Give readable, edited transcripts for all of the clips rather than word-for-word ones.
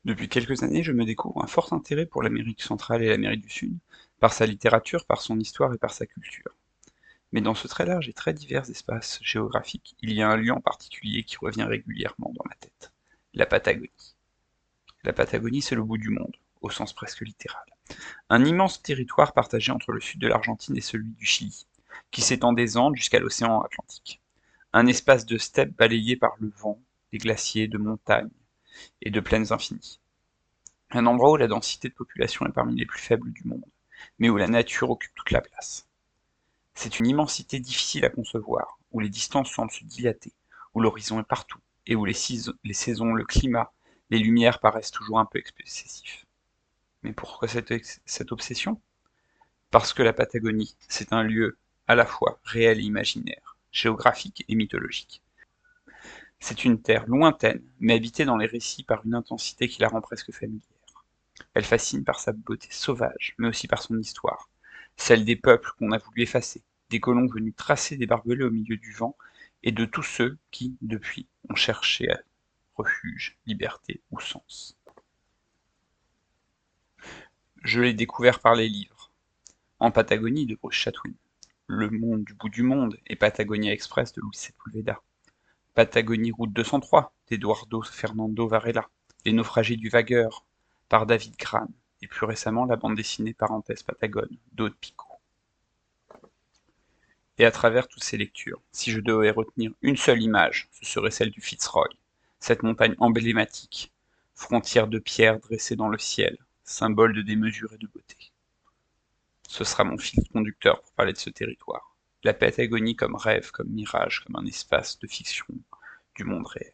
Depuis quelques années, je me découvre un fort intérêt pour l'Amérique centrale et l'Amérique du Sud, par sa littérature, par son histoire et par sa culture. Mais dans ce très large et très divers espace géographique, il y a un lieu en particulier qui revient régulièrement dans ma tête. La Patagonie. La Patagonie, c'est le bout du monde, au sens presque littéral. Un immense territoire partagé entre le sud de l'Argentine et celui du Chili, qui s'étend des Andes jusqu'à l'océan Atlantique. Un espace de steppe balayé par le vent, des glaciers, de montagnes et de plaines infinies. Un endroit où la densité de population est parmi les plus faibles du monde, mais où la nature occupe toute la place. C'est une immensité difficile à concevoir, où les distances semblent se dilater, où l'horizon est partout, et où les saisons, le climat, les lumières paraissent toujours un peu excessifs. Mais pourquoi cette obsession? Parce que la Patagonie, c'est un lieu à la fois réel et imaginaire, géographique et mythologique. C'est une terre lointaine, mais habitée dans les récits par une intensité qui la rend presque familière. Elle fascine par sa beauté sauvage, mais aussi par son histoire, celle des peuples qu'on a voulu effacer, des colons venus tracer des barbelés au milieu du vent, et de tous ceux qui, depuis, ont cherché refuge, liberté ou sens. Je l'ai découvert par les livres. En Patagonie de Bruce Chatwin, Le monde du bout du monde et Patagonia Express de Luis Sepulveda, Patagonie Route 203 d'Eduardo Fernando Varela, Les naufragés du Vagueur par David Gran, et plus récemment la bande dessinée Parenthèse Patagone d'Aude Picot. Et à travers toutes ces lectures, si je devais retenir une seule image, ce serait celle du Fitzroy, cette montagne emblématique, frontière de pierre dressée dans le ciel, symbole de démesure et de beauté. Ce sera mon fil conducteur pour parler de ce territoire. La Patagonie comme rêve, comme mirage, comme un espace de fiction du monde réel.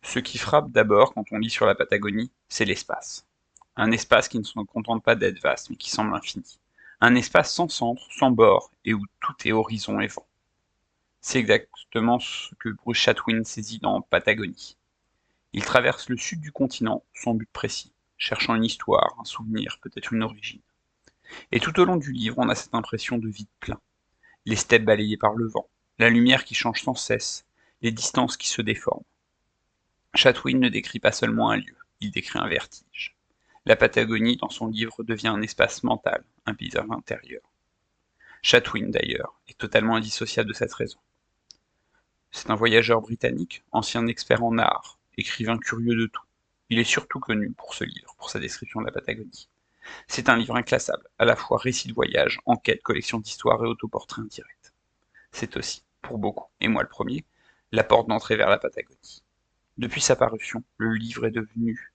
Ce qui frappe d'abord quand on lit sur la Patagonie, c'est l'espace. Un espace qui ne se contente pas d'être vaste, mais qui semble infini. Un espace sans centre, sans bord, et où tout est horizon et vent. C'est exactement ce que Bruce Chatwin saisit dans Patagonie. Il traverse le sud du continent sans but précis, cherchant une histoire, un souvenir, peut-être une origine. Et tout au long du livre, on a cette impression de vide plein. Les steppes balayées par le vent, la lumière qui change sans cesse, les distances qui se déforment. Chatwin ne décrit pas seulement un lieu, il décrit un vertige. La Patagonie, dans son livre, devient un espace mental, un paysage intérieur. Chatwin, d'ailleurs, est totalement indissociable de cette raison. C'est un voyageur britannique, ancien expert en art, écrivain curieux de tout. Il est surtout connu pour ce livre, pour sa description de la Patagonie. C'est un livre inclassable, à la fois récit de voyage, enquête, collection d'histoires et autoportrait indirect. C'est aussi, pour beaucoup, et moi le premier, la porte d'entrée vers la Patagonie. Depuis sa parution, le livre est devenu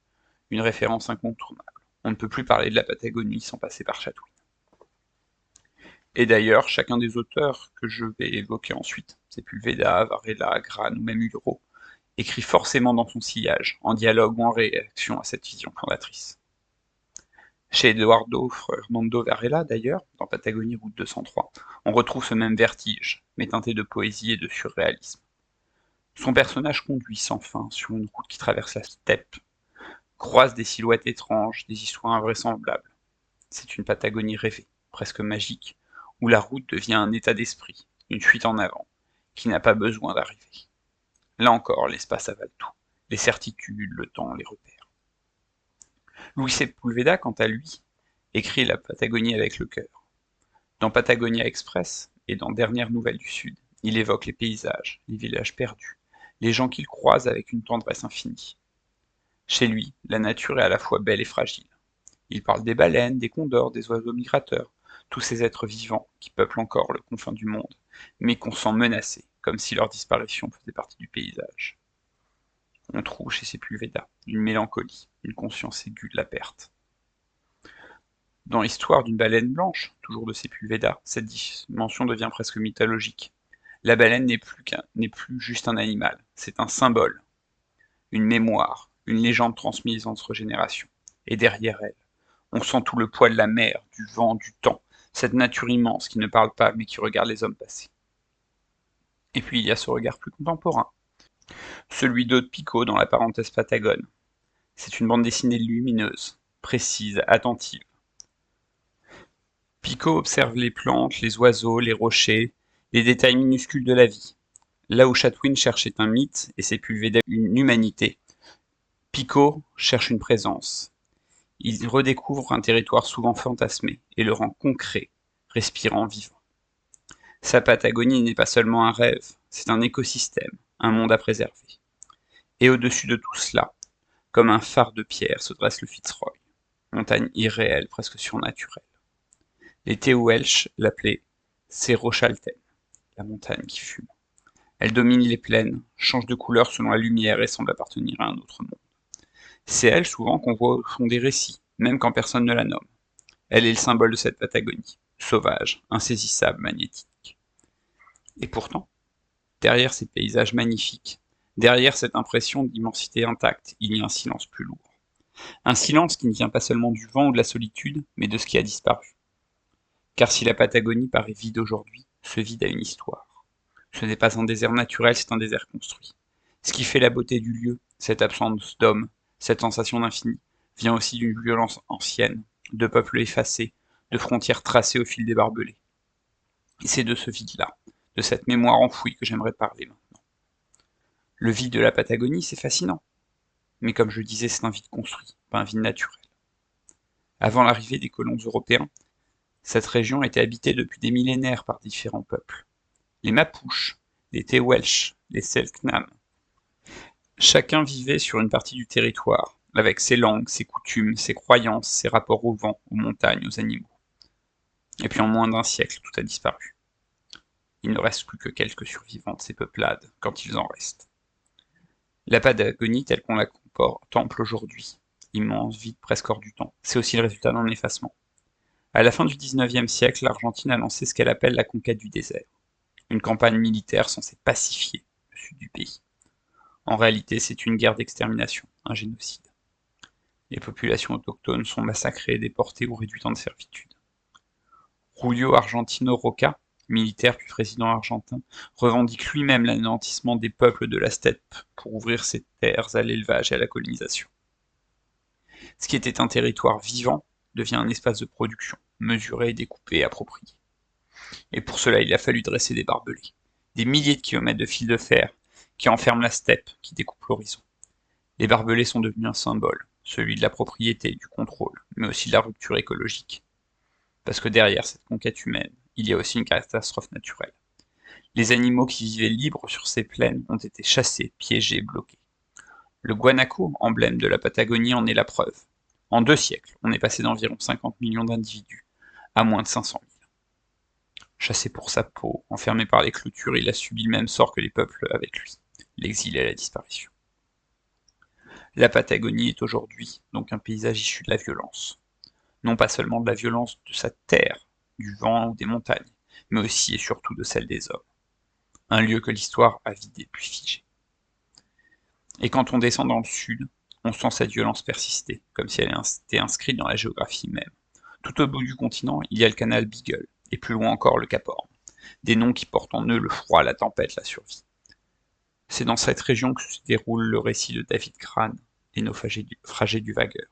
une référence incontournable. On ne peut plus parler de la Patagonie sans passer par Chatwin. Et d'ailleurs, chacun des auteurs que je vais évoquer ensuite, Sepulveda, Varela, Gran ou même Hulot, écrit forcément dans son sillage, en dialogue ou en réaction à cette vision fondatrice. Chez Eduardo Fernando Varela, d'ailleurs, dans Patagonie Route 203, on retrouve ce même vertige, mais teinté de poésie et de surréalisme. Son personnage conduit sans fin sur une route qui traverse la steppe, croise des silhouettes étranges, des histoires invraisemblables. C'est une Patagonie rêvée, presque magique, où la route devient un état d'esprit, une fuite en avant, qui n'a pas besoin d'arriver. Là encore, l'espace avale tout, les certitudes, le temps, les repères. Luis Sepulveda, quant à lui, écrit la Patagonie avec le cœur. Dans Patagonia Express et dans Dernières nouvelles du Sud, il évoque les paysages, les villages perdus, les gens qu'il croise avec une tendresse infinie. Chez lui, la nature est à la fois belle et fragile. Il parle des baleines, des condors, des oiseaux migrateurs, tous ces êtres vivants qui peuplent encore le confin du monde, mais qu'on sent menacés, comme si leur disparition faisait partie du paysage. On trouve chez Sepulveda une mélancolie, une conscience aiguë de la perte. Dans l'histoire d'une baleine blanche, toujours de Sepulveda, cette dimension devient presque mythologique. La baleine n'est plus juste un animal, c'est un symbole, une mémoire, une légende transmise entre générations. Et derrière elle, on sent tout le poids de la mer, du vent, du temps, cette nature immense qui ne parle pas mais qui regarde les hommes passer. Et puis il y a ce regard plus contemporain, celui d'Aude Picot dans La parenthèse Patagone. C'est une bande dessinée lumineuse, précise, attentive. Picot observe les plantes, les oiseaux, les rochers, les détails minuscules de la vie. Là où Chatwin cherchait un mythe et Sepulveda une humanité, Pico cherche une présence. Il redécouvre un territoire souvent fantasmé et le rend concret, respirant, vivant. Sa Patagonie n'est pas seulement un rêve, c'est un écosystème, un monde à préserver. Et au-dessus de tout cela, comme un phare de pierre se dresse le Fitzroy, montagne irréelle, presque surnaturelle. Les Tehuelche l'appelaient Cerro Chaltén, la montagne qui fume. Elle domine les plaines, change de couleur selon la lumière et semble appartenir à un autre monde. C'est elle souvent qu'on voit au fond des récits, même quand personne ne la nomme. Elle est le symbole de cette Patagonie, sauvage, insaisissable, magnétique. Et pourtant, derrière ces paysages magnifiques, derrière cette impression d'immensité intacte, il y a un silence plus lourd. Un silence qui ne vient pas seulement du vent ou de la solitude, mais de ce qui a disparu. Car si la Patagonie paraît vide aujourd'hui, ce vide a une histoire. Ce n'est pas un désert naturel, c'est un désert construit. Ce qui fait la beauté du lieu, cette absence d'hommes, cette sensation d'infini, vient aussi d'une violence ancienne, de peuples effacés, de frontières tracées au fil des barbelés. Et c'est de ce vide-là, de cette mémoire enfouie que j'aimerais parler maintenant. Le vide de la Patagonie, c'est fascinant. Mais comme je le disais, c'est un vide construit, pas un vide naturel. Avant l'arrivée des colons européens, cette région était habitée depuis des millénaires par différents peuples. Les Mapuches, les Tehuelche, les Selknam. Chacun vivait sur une partie du territoire, avec ses langues, ses coutumes, ses croyances, ses rapports au vent, aux montagnes, aux animaux. Et puis en moins d'un siècle, tout a disparu. Il ne reste plus que quelques survivants de ces peuplades, quand ils en restent. La Patagonie telle qu'on la contemple aujourd'hui, immense, vide, presque hors du temps, c'est aussi le résultat d'un effacement. À la fin du XIXe siècle, l'Argentine a lancé ce qu'elle appelle la conquête du désert, une campagne militaire censée pacifier le sud du pays. En réalité, c'est une guerre d'extermination, un génocide. Les populations autochtones sont massacrées, déportées ou réduites en servitude. Julio Argentino Roca, militaire puis président argentin, revendique lui-même l'anéantissement des peuples de la steppe pour ouvrir ses terres à l'élevage et à la colonisation. Ce qui était un territoire vivant devient un espace de production, mesuré, découpé, approprié. Et pour cela, il a fallu dresser des barbelés, des milliers de kilomètres de fils de fer qui enferment la steppe, qui découpent l'horizon. Les barbelés sont devenus un symbole, celui de la propriété, du contrôle, mais aussi de la rupture écologique. Parce que derrière cette conquête humaine, il y a aussi une catastrophe naturelle. Les animaux qui vivaient libres sur ces plaines ont été chassés, piégés, bloqués. Le guanaco, emblème de la Patagonie, en est la preuve. En 2 siècles, on est passé d'environ 50 millions d'individus à moins de 500 000. Chassé pour sa peau, enfermé par les clôtures, il a subi le même sort que les peuples avec lui, l'exil et la disparition. La Patagonie est aujourd'hui donc un paysage issu de la violence. Non pas seulement de la violence de sa terre, du vent ou des montagnes, mais aussi et surtout de celle des hommes. Un lieu que l'histoire a vidé puis figé. Et quand on descend dans le sud, on sent cette violence persister, comme si elle était inscrite dans la géographie même. Tout au bout du continent, il y a le canal Beagle, et plus loin encore le Cap Horn. Des noms qui portent en eux le froid, la tempête, la survie. C'est dans cette région que se déroule le récit de David Crane, Les naufragés du Vagueur.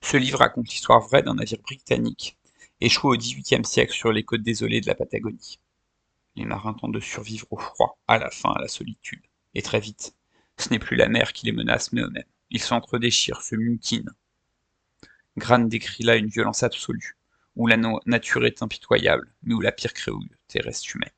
Ce livre raconte l'histoire vraie d'un navire britannique, échoué au XVIIIe siècle sur les côtes désolées de la Patagonie. Les marins tentent de survivre au froid, à la faim, à la solitude. Et très vite, ce n'est plus la mer qui les menace, mais eux-mêmes. Ils s'entredéchirent, se mutinent. Crane décrit là une violence absolue, où la nature est impitoyable, mais où la pire cruauté reste humaine.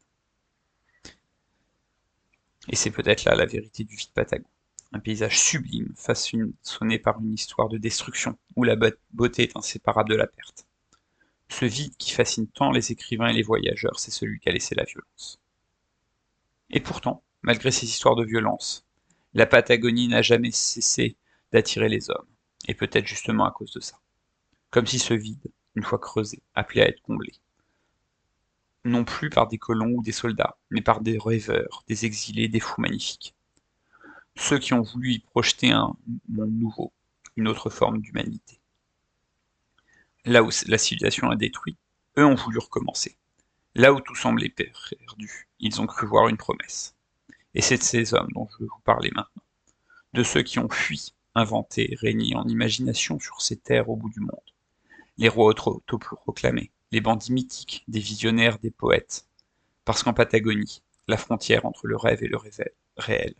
Et c'est peut-être là la vérité du vide patagon. Un paysage sublime, façonné par une histoire de destruction, où la beauté est inséparable de la perte. Ce vide qui fascine tant les écrivains et les voyageurs, c'est celui qu'a laissé la violence. Et pourtant, malgré ces histoires de violence, la Patagonie n'a jamais cessé d'attirer les hommes, et peut-être justement à cause de ça. Comme si ce vide, une fois creusé, appelait à être comblé. Non plus par des colons ou des soldats, mais par des rêveurs, des exilés, des fous magnifiques. Ceux qui ont voulu y projeter un monde nouveau, une autre forme d'humanité. Là où la civilisation a détruit, eux ont voulu recommencer. Là où tout semblait perdu, ils ont cru voir une promesse. Et c'est de ces hommes dont je veux vous parler maintenant. De ceux qui ont fui, inventé, régné en imagination sur ces terres au bout du monde. Les rois autoproclamés, les bandits mythiques, des visionnaires, des poètes. Parce qu'en Patagonie, la frontière entre le rêve et le réel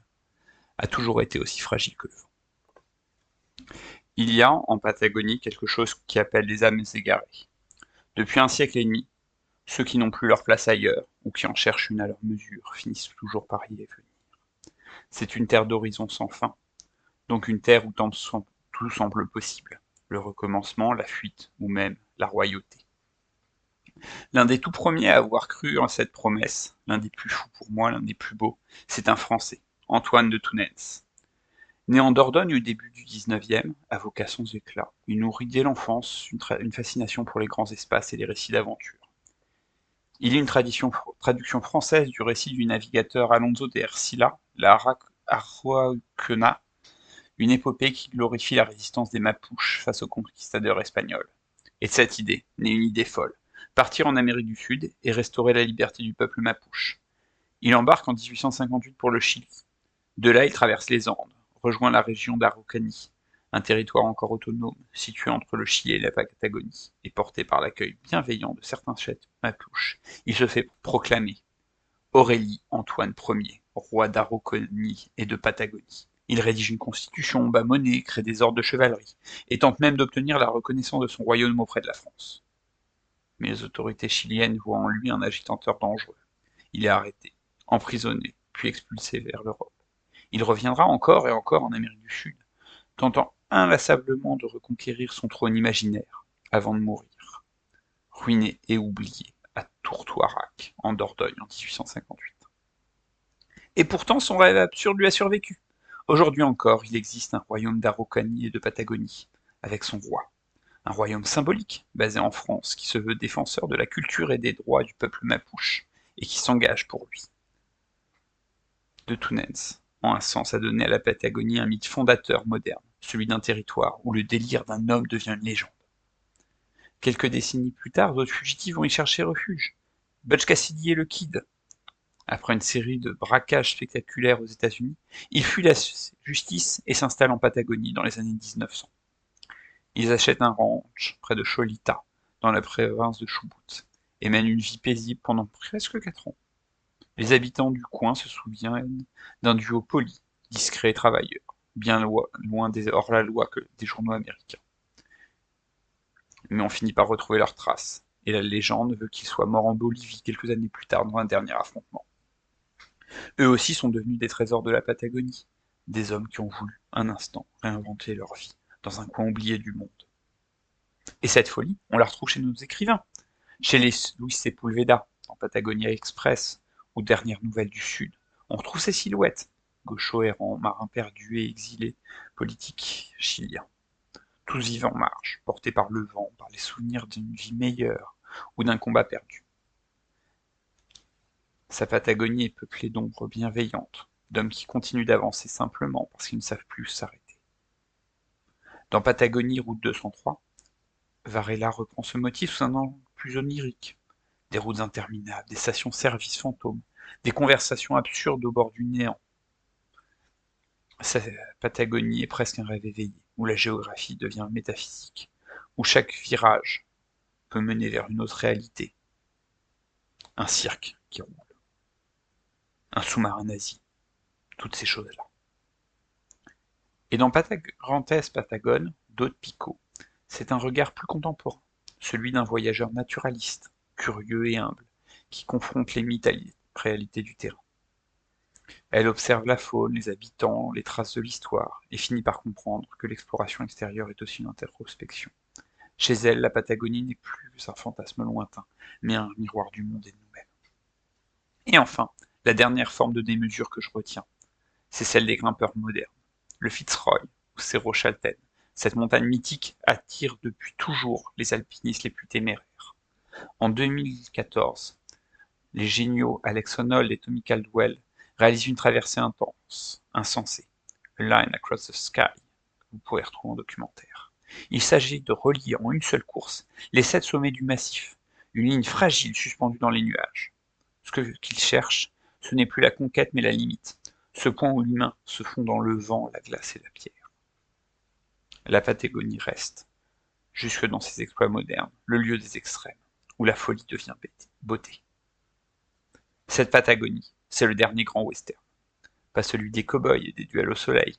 a toujours été aussi fragile que le vent. Il y a en Patagonie quelque chose qui appelle les âmes égarées. Depuis un siècle et demi, ceux qui n'ont plus leur place ailleurs, ou qui en cherchent une à leur mesure, finissent toujours par y venir. C'est une terre d'horizons sans fin, donc une terre où tout semble possible. Le recommencement, la fuite, ou même la royauté. L'un des tout premiers à avoir cru en cette promesse, l'un des plus fous pour moi, l'un des plus beaux, c'est un Français, Antoine de Tounens. Né en Dordogne au début du XIXe, avocat sans éclat, il nourrit dès l'enfance une fascination pour les grands espaces et les récits d'aventure. Il y a une traduction française du récit du navigateur Alonso de Ercilla, la Araucana, une épopée qui glorifie la résistance des Mapuches face aux conquistadors espagnols. Et de cette idée naît une idée folle, partir en Amérique du Sud et restaurer la liberté du peuple mapuche. Il embarque en 1858 pour le Chili. De là, il traverse les Andes, rejoint la région d'Araucanie, un territoire encore autonome, situé entre le Chili et la Patagonie, et porté par l'accueil bienveillant de certains chefs mapuches. Il se fait proclamer Aurélie Antoine Ier, roi d'Araucanie et de Patagonie. Il rédige une constitution, bat monnaie, crée des ordres de chevalerie, et tente même d'obtenir la reconnaissance de son royaume auprès de la France. Mais les autorités chiliennes voient en lui un agitateur dangereux. Il est arrêté, emprisonné, puis expulsé vers l'Europe. Il reviendra encore et encore en Amérique du Sud, tentant inlassablement de reconquérir son trône imaginaire, avant de mourir, ruiné et oublié à Tourtoirac, en Dordogne, en 1858. Et pourtant, son rêve absurde lui a survécu. Aujourd'hui encore, il existe un royaume d'Araucanie et de Patagonie, avec son roi. Un royaume symbolique, basé en France, qui se veut défenseur de la culture et des droits du peuple mapuche, et qui s'engage pour lui. De Tounens, en un sens, a donné à la Patagonie un mythe fondateur moderne, celui d'un territoire où le délire d'un homme devient une légende. Quelques décennies plus tard, d'autres fugitifs vont y chercher refuge. Butch Cassidy et le Kid. Après une série de braquages spectaculaires aux États-Unis, ils fuient la justice et s'installent en Patagonie dans les années 1900. Ils achètent un ranch près de Cholita, dans la province de Chubut, et mènent une vie paisible pendant presque 4 ans. Les habitants du coin se souviennent d'un duo poli, discret et travailleur, bien loin des hors-la-loi que des journaux américains. Mais on finit par retrouver leurs traces, et la légende veut qu'ils soient morts en Bolivie quelques années plus tard dans un dernier affrontement. Eux aussi sont devenus des trésors de la Patagonie, des hommes qui ont voulu, un instant, réinventer leur vie, dans un coin oublié du monde. Et cette folie, on la retrouve chez nos écrivains, chez les Luis Sepulveda, dans Patagonia Express, ou Dernières Nouvelles du Sud. On retrouve ces silhouettes, gauchos errants, marins perdus et exilés, politiques chiliens. Tous vivent en marge, portés par le vent, par les souvenirs d'une vie meilleure ou d'un combat perdu. Sa Patagonie est peuplée d'ombres bienveillantes, d'hommes qui continuent d'avancer simplement parce qu'ils ne savent plus s'arrêter. Dans Patagonie, route 203, Varela reprend ce motif sous un angle plus onirique. Des routes interminables, des stations-service fantômes, des conversations absurdes au bord du néant. Sa Patagonie est presque un rêve éveillé, où la géographie devient métaphysique, où chaque virage peut mener vers une autre réalité. Un cirque qui roule, un sous-marin nazi, toutes ces choses-là. Et dans Grandesse Patagone, d'autres Pico, c'est un regard plus contemporain, celui d'un voyageur naturaliste, curieux et humble, qui confronte les mythes à la réalité du terrain. Elle observe la faune, les habitants, les traces de l'histoire, et finit par comprendre que l'exploration extérieure est aussi une introspection. Chez elle, la Patagonie n'est plus un fantasme lointain, mais un miroir du monde et de nous-mêmes. Et enfin, la dernière forme de démesure que je retiens, c'est celle des grimpeurs modernes. Le Fitzroy, ou Cerro Chaltén, cette montagne mythique attire depuis toujours les alpinistes les plus téméraires. En 2014, les géniaux Alex Honnold et Tommy Caldwell réalisent une traversée intense, insensée, A Line Across the Sky, que vous pouvez retrouver en documentaire. Il s'agit de relier en une seule course les 7 sommets du massif, une ligne fragile suspendue dans les nuages. Ce qu'ils cherchent, ce n'est plus la conquête mais la limite, ce point où l'humain se fond dans le vent, la glace et la pierre. La Patagonie reste, jusque dans ses exploits modernes, le lieu des extrêmes, où la folie devient beauté. Cette Patagonie, c'est le dernier grand western. Pas celui des cow-boys et des duels au soleil,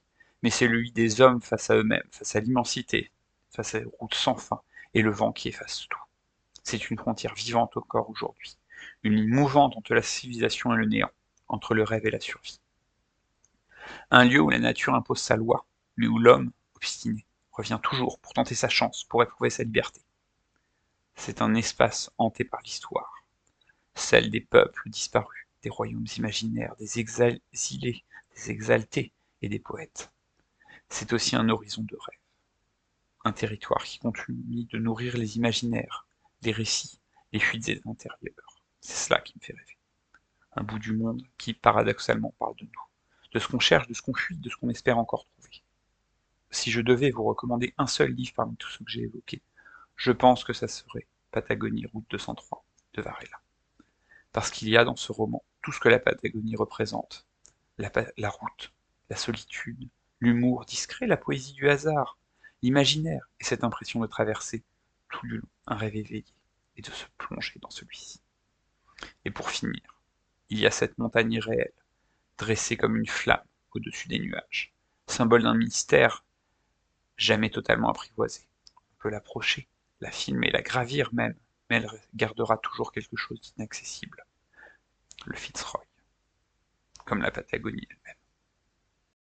mais c'est celui des hommes face à eux-mêmes, face à l'immensité, face à des routes sans fin, et le vent qui efface tout. C'est une frontière vivante encore aujourd'hui, une ligne mouvante entre la civilisation et le néant, entre le rêve et la survie. Un lieu où la nature impose sa loi, mais où l'homme, obstiné, revient toujours pour tenter sa chance, pour éprouver sa liberté. C'est un espace hanté par l'histoire, celle des peuples disparus, des royaumes imaginaires, des exilés, des exaltés et des poètes. C'est aussi un horizon de rêve, un territoire qui continue de nourrir les imaginaires, les récits, les fuites intérieures. C'est cela qui me fait rêver. Un bout du monde qui, paradoxalement, parle de nous, de ce qu'on cherche, de ce qu'on fuit, de ce qu'on espère encore trouver. Si je devais vous recommander un seul livre parmi tous ceux que j'ai évoqués, je pense que ça serait Patagonie, route 203 de Varela. Parce qu'il y a dans ce roman tout ce que la Patagonie représente. La route, la solitude, l'humour discret, la poésie du hasard, l'imaginaire et cette impression de traverser tout du long un rêve éveillé et de se plonger dans celui-ci. Et pour finir, il y a cette montagne irréelle, dressée comme une flamme au-dessus des nuages, symbole d'un mystère jamais totalement apprivoisé. On peut l'approcher, la filmer, la gravir même, mais elle gardera toujours quelque chose d'inaccessible. Le Fitzroy, comme la Patagonie elle-même.